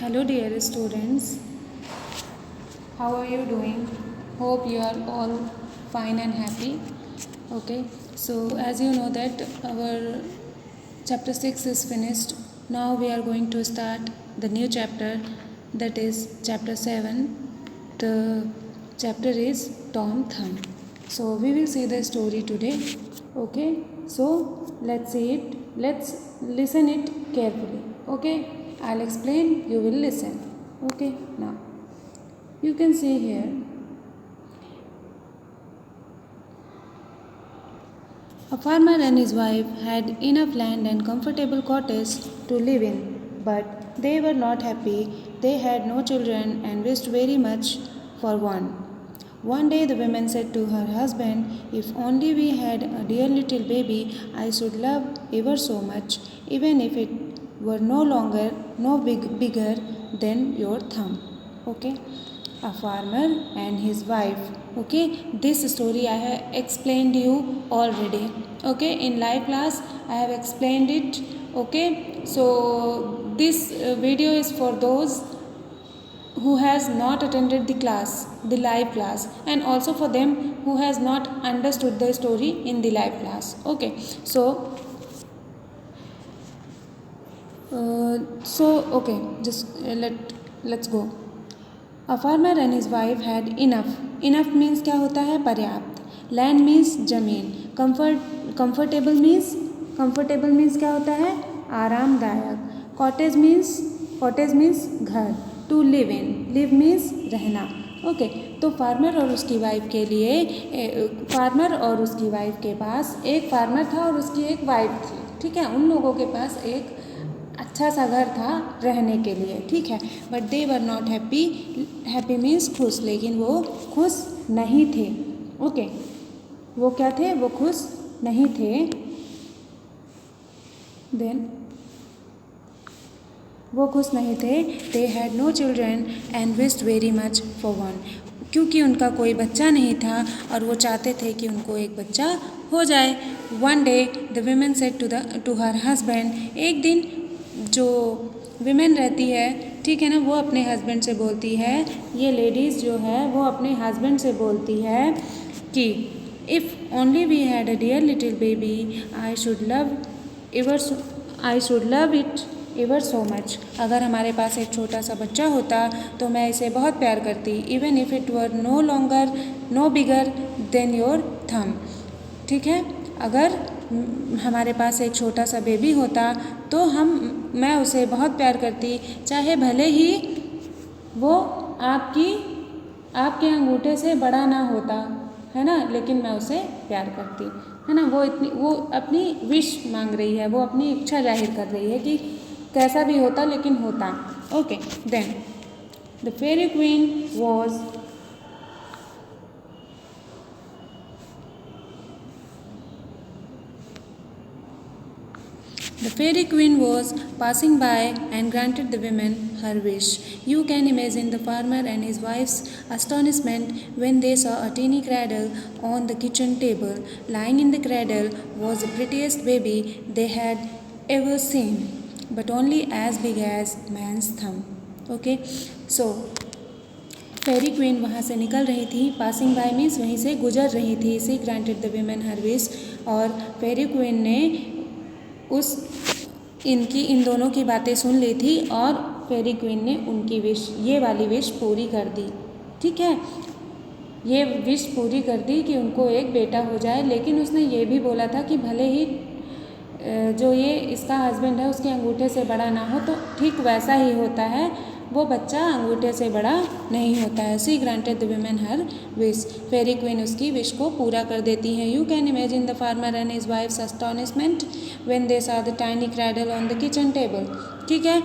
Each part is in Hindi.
Hello, dear students. How are you doing? Hope you are all fine and happy. Okay, so as you know that our chapter 6 is finished. Now we are going to start the new chapter, that is chapter 7. The chapter is Tom Thumb. So we will see the story today. Okay, so let's see it. Let's listen it carefully. Okay, I'll explain, you will listen. Okay, now you can see here. A farmer and his wife had enough land and comfortable cottage to live in, but they were not happy. They had no children and wished very much for one. One day the woman said to her husband, "If only we had a dear little baby, I should love ever so much, even if it were no bigger than your thumb." Okay, a farmer and his wife. Okay, this story I have explained you already. Okay, in live class I have explained it. Okay, so this video is for those who has not attended the class, the live class, and also for them who has not understood the story in the live class. Okay, so okay, just let's go. A farmer and his wife had enough. Enough means क्या होता है? पर्याप्त. Land means जमीन. Comfortable means क्या होता है? आरामदायक. Cottage means घर. To live in. Live means रहना. ओके, तो फार्मर और उसकी वाइफ के लिए फार्मर और उसकी वाइफ के पास एक फार्मर था और उसकी एक वाइफ थी. ठीक है, उन लोगों के पास एक अच्छा सा घर था रहने के लिए. ठीक है, but they were not happy. Happy means खुश, लेकिन वो खुश नहीं थे. ओके, वो क्या थे? वो खुश नहीं थे. देन वो खुश नहीं थे. They had no children and wished very much for one. क्योंकि उनका कोई बच्चा नहीं था और वो चाहते थे कि उनको एक बच्चा हो जाए. One day the women said to her husband. एक दिन जो विमेन रहती है, ठीक है ना, वो अपने हस्बैंड से बोलती है, ये लेडीज़ जो है वो अपने हस्बैंड से बोलती है कि if only we had a dear little baby I should love it ever so much. अगर हमारे पास एक छोटा सा बच्चा होता तो मैं इसे बहुत प्यार करती. Even if it were no bigger than your thumb. ठीक है, अगर हमारे पास एक छोटा सा बेबी होता तो मैं उसे बहुत प्यार करती, चाहे भले ही वो आपके अंगूठे से बड़ा ना होता है ना, लेकिन मैं उसे प्यार करती, है ना. वो अपनी विश मांग रही है, वो अपनी इच्छा जाहिर कर रही है कि कैसा भी होता लेकिन होता. Okay, then the fairy queen was The fairy queen was passing by and granted the woman her wish. You can imagine the farmer and his wife's astonishment when they saw a teeny cradle on the kitchen table. Lying in the cradle was the prettiest baby they had ever seen, but only as big as man's thumb. Okay, so Pheri queen वहाँ से निकल रही थी. पासिंग बाय मीन्स वहीं से गुजर रही थी. She granted the women her wish. और फेरी क्वीन ने इन दोनों की बातें सुन ली थी और फेरी क्वीन ने उनकी ये वाली विश पूरी कर दी. ठीक है, ये विश पूरी कर दी कि उनको एक बेटा हो जाए. लेकिन उसने ये भी बोला था कि भले ही जो ये इसका हस्बैंड है उसके अंगूठे से बड़ा ना हो, तो ठीक वैसा ही होता है, वो बच्चा अंगूठे से बड़ा नहीं होता है. She granted the women her wish. Fairy queen उसकी विश को पूरा कर देती है. You can imagine the farmer and his wife's astonishment when they saw the tiny cradle on the kitchen table. ठीक है,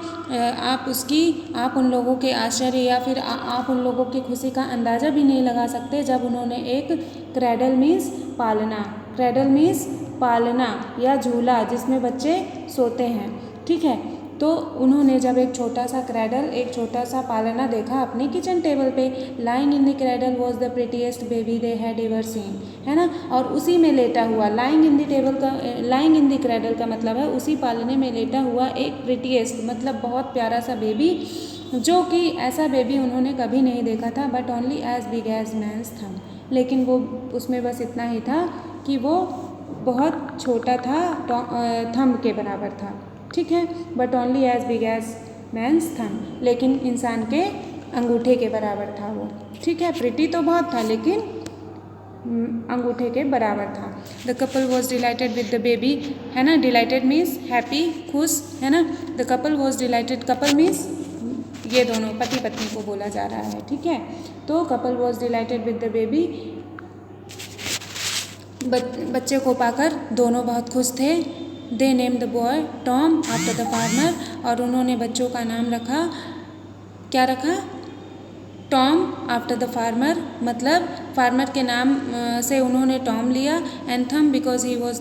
आप उन लोगों के आश्चर्य या फिर आप उन लोगों की खुशी का अंदाज़ा भी नहीं लगा सकते जब उन्होंने एक क्रैडल मीन्स पालना या झूला जिसमें बच्चे सोते हैं. ठीक है, तो उन्होंने जब एक छोटा सा क्रैडल, एक छोटा सा पालना देखा अपनी किचन टेबल पे। Lying in the cradle was the prettiest baby they had ever seen, है ना। और उसी में लेटा हुआ, लाइंग इन द टेबल का, लाइंग इन द क्रैडल का मतलब है उसी पालने में लेटा हुआ एक प्रिटीएस्ट मतलब बहुत प्यारा सा बेबी, जो कि ऐसा बेबी उन्होंने कभी नहीं देखा था। But only as big as man's thumb, लेकिन वो उसमें बस इतना ही था कि वो बहुत छोटा था, थंब के बराबर था, ठीक है। But only as big as man's thumb, लेकिन इंसान के अंगूठे के बराबर था वो, ठीक है। प्रिटी तो बहुत था लेकिन अंगूठे के बराबर था। The couple was delighted with the baby, है ना। डिलाइटेड मीन्स हैप्पी, खुश, है ना। The couple was dilated, couple means ये दोनों पति पत्नी को बोला जा रहा है, ठीक है। तो couple was delighted with the baby, बच्चे को पाकर दोनों बहुत खुश थे। They name the boy Tom after the farmer, और उन्होंने बच्चों का नाम रखा, क्या रखा, टॉम आफ्टर द फार्मर, मतलब फार्मर के नाम से उन्होंने टॉम लिया। And thumb because he was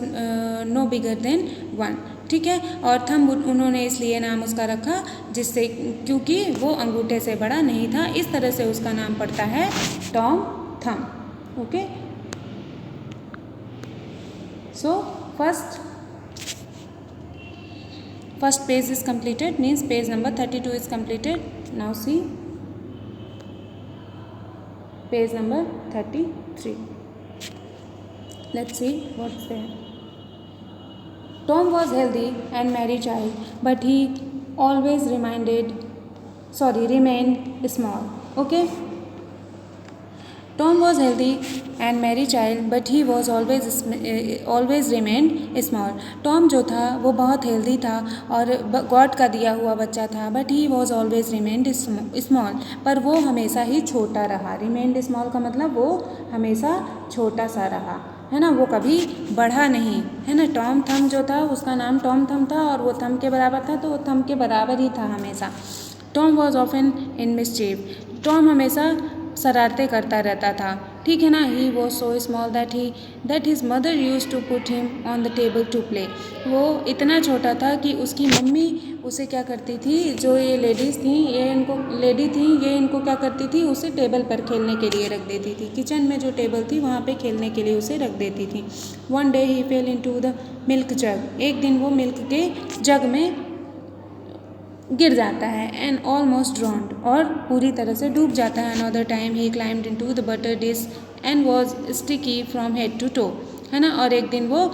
no bigger than one, ठीक है। और थंब उन्होंने इसलिए नाम उसका रखा जिससे, क्योंकि वो अंगूठे से बड़ा नहीं था, इस तरह से उसका नाम पड़ता है Tom thumb, okay. So first page is completed, means page number 32 is completed. Now see page number 33. Let's see what's there. Tom was healthy and merry child, but he always remained small. Okay. Tom was healthy and merry child, but he was always remained small. Tom जो था वो बहुत हेल्दी था और गॉड का दिया हुआ बच्चा था, but he was always remained small, पर वो हमेशा ही छोटा रहा। remained small का मतलब वो हमेशा छोटा सा रहा, है ना, वो कभी बढ़ा नहीं, है ना। टॉम थम जो था उसका नाम टॉम थम था और वो थम के बराबर था, तो वो थम के बराबर ही था हमेशा। Tom was often in mischief, Tom हमेशा शरारतें करता रहता था, ठीक है ना। He was so small that his mother use to put him on the table to play, वो इतना छोटा था कि उसकी मम्मी उसे क्या करती थी, जो ये लेडीज़ थी, ये इनको क्या करती थी, उसे टेबल पर खेलने के लिए रख देती थी। किचन में जो टेबल थी वहाँ पे खेलने के लिए उसे रख देती थी। One day he fell into the milk jug, एक दिन वो मिल्क के जग में गिर जाता है। एंड ऑलमोस्ट ड्रॉन्ड, और पूरी तरह से डूब जाता है। Another time he climbed into the butter dish and was sticky from head to toe, है ना। और एक दिन वो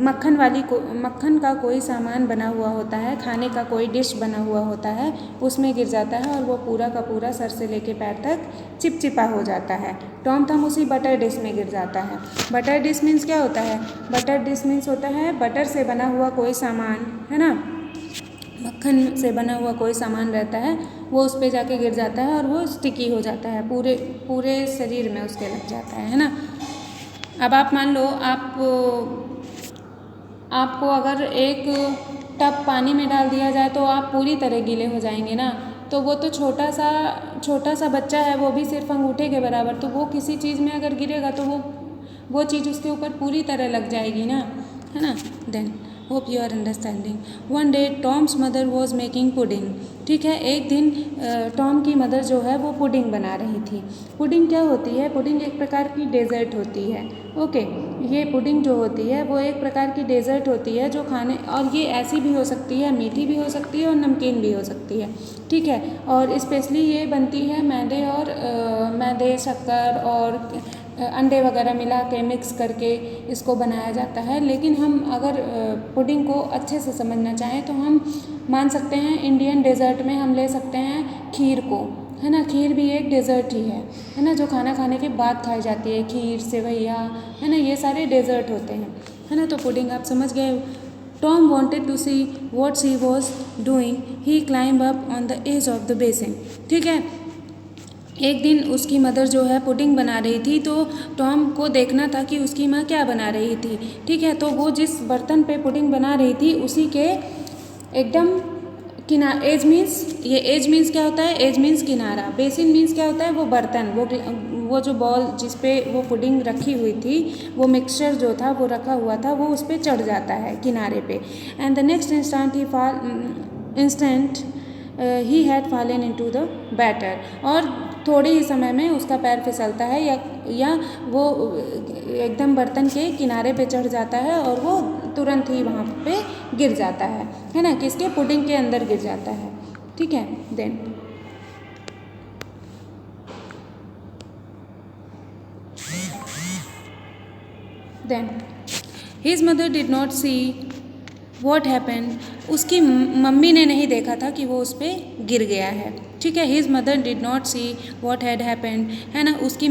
मक्खन का कोई सामान बना हुआ होता है, खाने का कोई डिश बना हुआ होता है, उसमें गिर जाता है और वो पूरा का पूरा सर से लेके पैर तक चिपचिपा हो जाता है। टॉम थम उसी बटर डिश में गिर जाता है। बटर डिश मीन्स क्या होता है, बटर डिश मीन्स होता है बटर से बना हुआ कोई सामान, है ना, मक्खन से बना हुआ कोई सामान रहता है, वो उस पर जाके गिर जाता है और वो स्टिकी हो जाता है, पूरे शरीर में उसके लग जाता है ना। अब आप मान लो आपको अगर एक टब पानी में डाल दिया जाए तो आप पूरी तरह गीले हो जाएंगे ना। तो वो तो छोटा सा बच्चा है, वो भी सिर्फ अंगूठे के बराबर, तो वो किसी चीज़ में अगर गिरेगा तो वो चीज़ उसके ऊपर पूरी तरह लग जाएगी ना, है ना। Then hope you are understanding. One day Tom's mother was making pudding, ठीक है। एक दिन टॉम की मदर जो है वो पुडिंग बना रही थी। पुडिंग क्या होती है, पुडिंग एक प्रकार की डेजर्ट होती है, ओके। ये पुडिंग जो होती है वो एक प्रकार की डेजर्ट होती है जो खाने, और ये ऐसी भी हो सकती है, मीठी भी हो सकती है और नमकीन भी हो सकती है, ठीक है। और स्पेशली ये बनती है मैदे शक्कर और अंडे वगैरह मिला के मिक्स करके इसको बनाया जाता है। लेकिन हम अगर पुडिंग को अच्छे से समझना चाहें तो हम मान सकते हैं इंडियन डेजर्ट में हम ले सकते हैं खीर को, है ना। खीर भी एक डेजर्ट ही है ना, जो खाना खाने के बाद खाई जाती है। खीर, सेवैया, है ना, ये सारे डेजर्ट होते हैं, है ना। तो पुडिंग आप समझ गए। Tom wanted to see what she was doing, he climb up on the edge of the basin, ठीक है। एक दिन उसकी मदर जो है पुडिंग बना रही थी, तो टॉम को देखना था कि उसकी माँ क्या बना रही थी, ठीक है। तो वो जिस बर्तन पे पुडिंग बना रही थी उसी के एकदम एज मीन्स क्या होता है, एज मीन्स किनारा, बेसिन मीन्स क्या होता है, वो बर्तन, वो जो बॉल जिस पे वो पुडिंग रखी हुई थी, वो मिक्सचर जो था वो रखा हुआ था, वो उस पर चढ़ जाता है किनारे पे। And the next instant instant he had fallen into the batter, और थोड़े ही समय में उसका पैर फिसलता है या वो एकदम बर्तन के किनारे पे चढ़ जाता है और वो तुरंत ही वहाँ पे गिर जाता है ना, किसके, पुडिंग के अंदर गिर जाता है। ठीक है, then his mother did not see what happen, उसकी मम्मी ने नहीं देखा था कि वो उस पर गिर गया है। ठीक है, his mother did not see what had happened, है ना, उसकी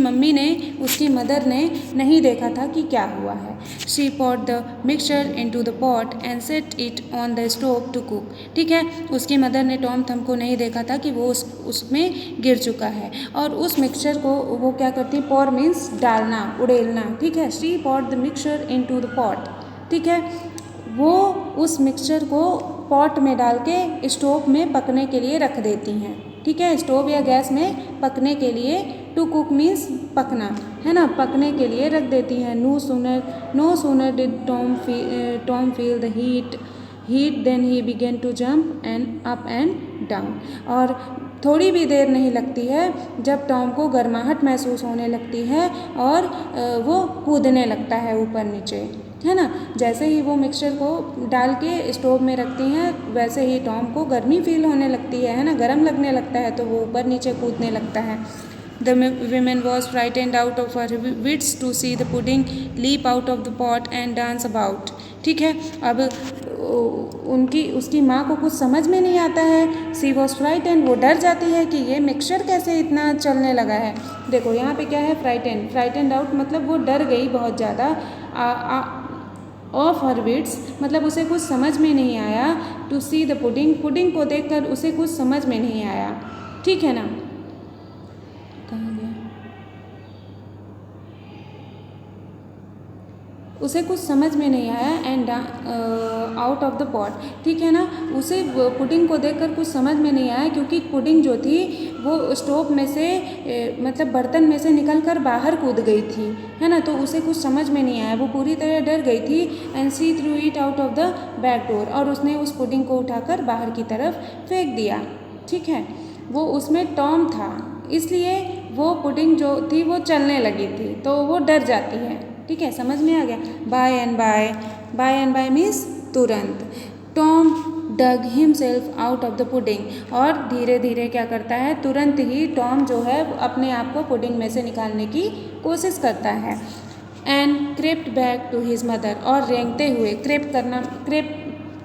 मदर ने नहीं देखा था कि क्या हुआ है। She pot the mixture into the pot and set it on the stove to cook. ठीक है, उसकी मदर ने टॉम थम को नहीं देखा था कि वो उसमें गिर चुका है, और उस मिक्सचर को वो क्या करती, पॉर मीन्स डालना, उड़ेलना। ठीक है, she pot the mixture into the pot. ठीक है, वो उस मिक्सचर को पॉट में डाल के स्टोव में पकने के लिए रख देती हैं। ठीक है, स्टोव या गैस में पकने के लिए, टू कुक मीन्स पकना, है ना, पकने के लिए रख देती हैं। No sooner did Tom feel the heat than he began to jump and up and down, और थोड़ी भी देर नहीं लगती है जब टॉम को गर्माहट महसूस होने लगती है और वो कूदने लगता है ऊपर नीचे, है ना। जैसे ही वो मिक्सचर को डाल के स्टोव में रखती हैं वैसे ही टॉम को गर्मी फील होने लगती है ना, गर्म लगने लगता है, तो वो ऊपर नीचे कूदने लगता है। The woman was frightened out of her wits to see the pudding leap out of the pot and dance about. ठीक है, अब उसकी माँ को कुछ समझ में नहीं आता है। सी वॉज फ्राइटेंड, वो डर जाती है कि ये मिक्सचर कैसे इतना चलने लगा है। देखो यहाँ पे क्या है, फ्राइटेंड आउट मतलब वो डर गई बहुत ज़्यादा। ऑफ हर विट्स मतलब उसे कुछ समझ में नहीं आया। टू सी द पुडिंग को देखकर उसे कुछ समझ में नहीं आया। ठीक है ना, कहाँ गया, उसे कुछ समझ में नहीं आया and out of the pot. ठीक है ना, उसे पुडिंग को देखकर कुछ समझ में नहीं आया क्योंकि पुडिंग जो थी वो स्टोव में से मतलब बर्तन में से निकलकर बाहर कूद गई थी, है ना, तो उसे कुछ समझ में नहीं आया, वो पूरी तरह डर गई थी। And she threw it out of the back door, और उसने उस पुडिंग को उठाकर बाहर की तरफ फेंक दिया। ठीक है, वो उसमें टॉम था इसलिए वो पुडिंग जो थी वो चलने लगी थी, तो वो डर जाती है। ठीक है, समझ में आ गया। बाय एंड बाय मीन्स तुरंत। Tom dug himself out of the pudding, और धीरे धीरे क्या करता है, तुरंत ही टॉम जो है अपने आप को पुडिंग में से निकालने की कोशिश करता है। And crept back to his mother, और रेंगते हुए,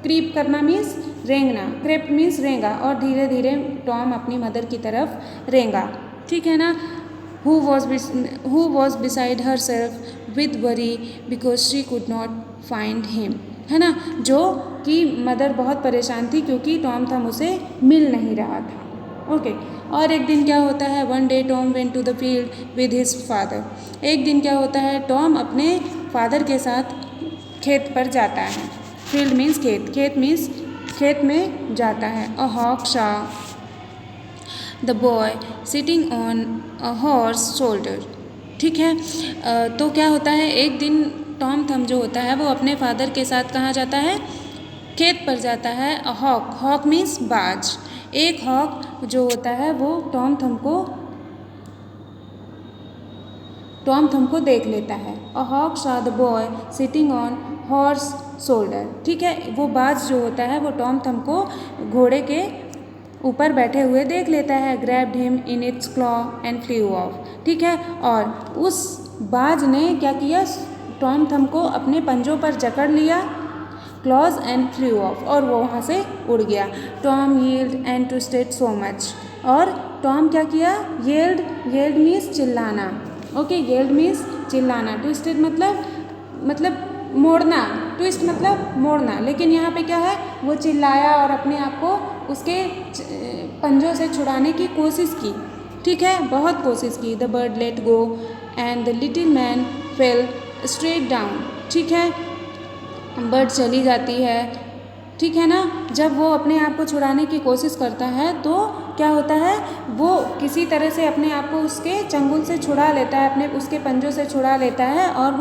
क्रीप करना मीन्स रेंगना, क्रेप्ट मीन्स रेंगा, और धीरे धीरे टॉम अपनी मदर की तरफ रेंगा। ठीक है ना। who was beside herself with worry because she could not find him, है ना, जो कि मदर बहुत परेशान थी क्योंकि टॉम थम उसे मिल नहीं रहा था। ओके, और एक दिन क्या होता है, one day Tom went to the field with his father. एक दिन क्या होता है, टॉम अपने फादर के साथ खेत पर जाता है। फील्ड मीन्स खेत मीन्स खेत में जाता है। A hawk saw the boy sitting on a horse shoulder. ठीक है, तो क्या होता है, एक दिन टॉम थम जो होता है वो अपने फादर के साथ कहाँ जाता है, खेत पर जाता है। अ हॉक मीन्स बाज। एक हॉक जो होता है वो टॉम थम को देख लेता है। A hawk saw the boy sitting on horse shoulder. ठीक है, वो बाज जो होता है वो टॉम थम को घोड़े के ऊपर बैठे हुए देख लेता है। Grabbed him in its claw and flew off. ठीक है, और उस बाज ने क्या किया, टॉम थम को अपने पंजों पर जकड़ लिया, क्लॉज एंड फ्लू ऑफ, और वो वहाँ से उड़ गया। Tom yield and twisted so much, और टॉम क्या किया, येल्ड मीन्स चिल्लाना। ओके, येल्ड मीन्स चिल्लाना, ट्विस्टेड मतलब मोड़ना, ट्विस्ट मतलब मोड़ना, लेकिन यहाँ पे क्या है, वो चिल्लाया और अपने आप को उसके पंजों से छुड़ाने की कोशिश की। ठीक है, बहुत कोशिश की। The bird let go and the little man fail straight down. ठीक है, बर्ड चली जाती है ठीक है ना। जब वो अपने आप को छुड़ाने की कोशिश करता है तो क्या होता है, वो किसी तरह से अपने आप को उसके चंगुल से छुड़ा लेता है, अपने उसके पंजों से छुड़ा लेता है, और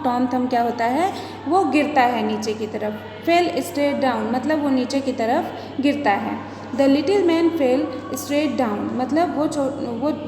टॉम थम क्या होता है, वो गिरता है नीचे की तरफ। फेल स्ट्रेट डाउन मतलब वो नीचे की तरफ गिरता है। The little man fail straight down मतलब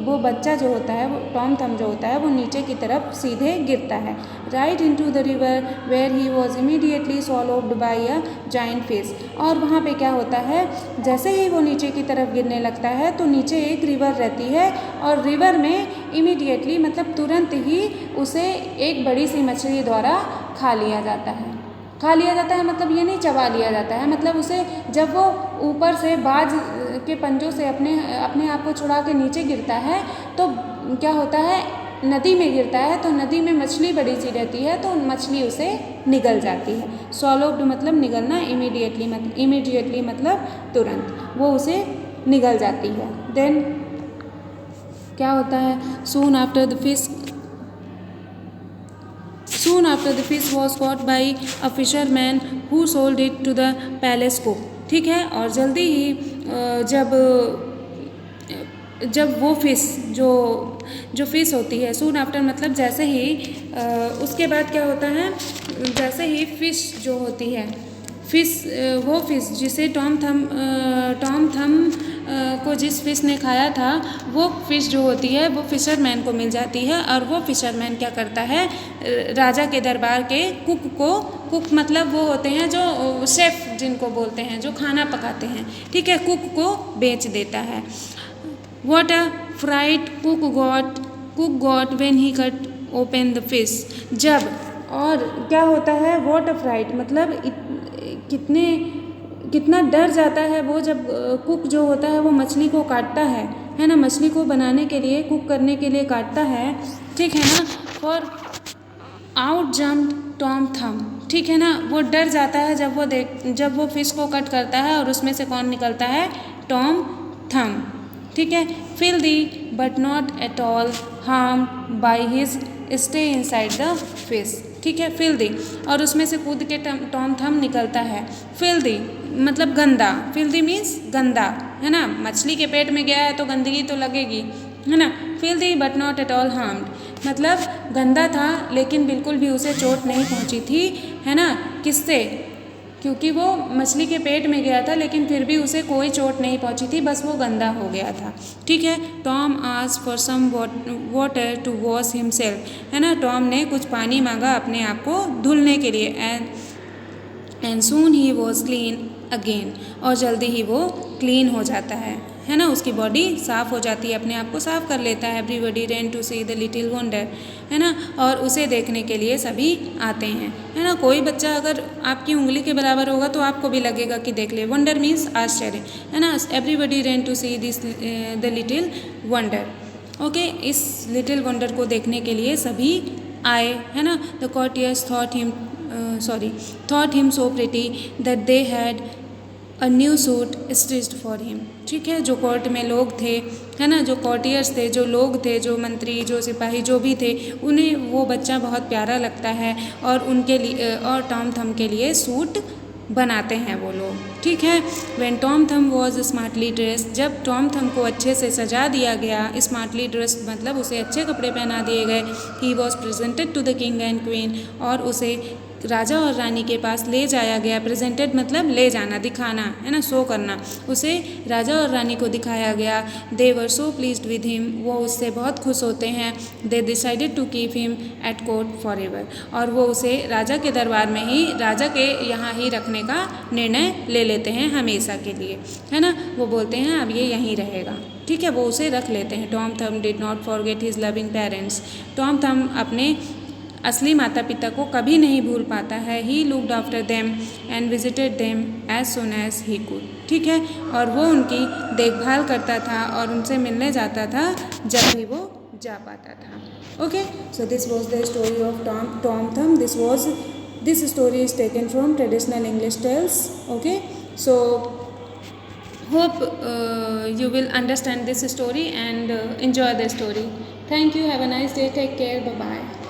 वो बच्चा जो होता है, वो टॉम थम जो होता है, वो नीचे की तरफ सीधे गिरता है। Right into the river where he was immediately swallowed by a giant fish. और वहाँ पे क्या होता है, जैसे ही वो नीचे की तरफ गिरने लगता है तो नीचे एक रिवर रहती है, और रिवर में इमीडिएटली मतलब तुरंत ही उसे एक बड़ी सी मछली द्वारा खा लिया जाता है। खा लिया जाता है मतलब ये नहीं चबा लिया जाता है, मतलब उसे जब वो ऊपर से बाज के पंजों से अपने आप को छुड़ा के नीचे गिरता है तो क्या होता है, नदी में गिरता है, तो नदी में मछली बड़ी सी रहती है, तो मछली उसे निगल जाती है। swallowed मतलब निगलना, इमीडिएटली मतलब तुरंत, वो उसे निगल जाती है। देन क्या होता है, soon after the fish was caught by a fisherman who sold it to the palace cook। ठीक है, और जल्दी ही जब वो फिश जो फिश होती है, सून आफ्टर मतलब जैसे ही उसके बाद क्या होता है, जैसे ही फिश जो होती है, वो फिश जिसे टॉम थम को जिस फिश ने खाया था, वो फिश जो होती है वो फिशरमैन को मिल जाती है, और वो फिशरमैन क्या करता है, राजा के दरबार के कुक मतलब वो होते हैं जो शेफ जिनको बोलते हैं, जो खाना पकाते हैं, ठीक है, कुक को बेच देता है। What a fright cook got when he cut open the fish। जब, और क्या होता है, what a fright मतलब कितना डर जाता है वो जब कुक जो होता है वो मछली को काटता है ना, मछली को बनाने के लिए, कुक करने के लिए काटता है, ठीक है ना। फॉर आउट जम्प टॉम थम, ठीक है ना, वो डर जाता है जब वो फिश को कट करता है और उसमें से कौन निकलता है, टॉम थम, ठीक है। Filthy but not at all harm by his stay inside the fish, ठीक है, फिल्दी, और उसमें से कूद के टॉम थम निकलता है। फिल्दी मतलब गंदा, फिल्दी मीन्स गंदा, है ना, मछली के पेट में गया है तो गंदगी तो लगेगी, है ना। Filthy but not at all harmed मतलब गंदा था लेकिन बिल्कुल भी उसे चोट नहीं पहुंची थी, है ना, किससे, क्योंकि वो मछली के पेट में गया था लेकिन फिर भी उसे कोई चोट नहीं पहुंची थी, बस वो गंदा हो गया था, ठीक है। Tom asked for some water to wash himself, है ना, टॉम ने कुछ पानी मांगा अपने आप को धुलने के लिए, and soon he was clean again, और जल्दी ही वो क्लीन हो जाता है ना, उसकी बॉडी साफ़ हो जाती है, अपने आप को साफ़ कर लेता है। Everybody ran to see the little wonder, है ना, और उसे देखने के लिए सभी आते हैं, है ना। कोई बच्चा अगर आपकी उंगली के बराबर होगा तो आपको भी लगेगा कि देख ले, वंडर मीन्स आश्चर्य, है ना। Everybody ran to see this the little wonder, okay, इस लिटिल वंडर को देखने के लिए सभी आए, है ना। The courtiers thought him so pretty that they had a new suit stitched for him, ठीक है। जो कोर्ट में लोग थे, है ना, जो कॉर्टियर्स थे, जो लोग थे, जो मंत्री, जो सिपाही, जो भी थे, उन्हें वो बच्चा बहुत प्यारा लगता है, और उनके लिए, और टॉम थम के लिए सूट बनाते हैं वो लोग, ठीक है। व्हेन टॉम थम वॉज स्मार्टली ड्रेस्ड, जब टॉम थम को अच्छे से सजा दिया गया, स्मार्टली ड्रेस्ड मतलब उसे अच्छे कपड़े पहना दिए गए, he was presented to the king and queen, और उसे राजा और रानी के पास ले जाया गया। प्रेजेंटेड मतलब ले जाना, दिखाना, है ना, शो करना, उसे राजा और रानी को दिखाया गया। They were so pleased with him, वो उससे बहुत खुश होते हैं। They decided to keep him at court for ever, और वो उसे राजा के दरबार में ही, राजा के यहाँ ही रखने का निर्णय ले लेते हैं हमेशा के लिए, है ना। वो बोलते हैं अब ये यहीं रहेगा, ठीक है, वो उसे रख लेते हैं। टॉम थम did not forget his loving parents, Tom थम अपने असली माता पिता को कभी नहीं भूल पाता है। He looked after them and visited them as soon as he could, ठीक है, और वो उनकी देखभाल करता था और उनसे मिलने जाता था जब भी वो जा पाता था। Okay, so this was the story of Tom Thumb. This story is taken from traditional English tales. Okay, so hope you will understand this story and enjoy the story. Thank you. Have a nice day. Take care. Bye bye.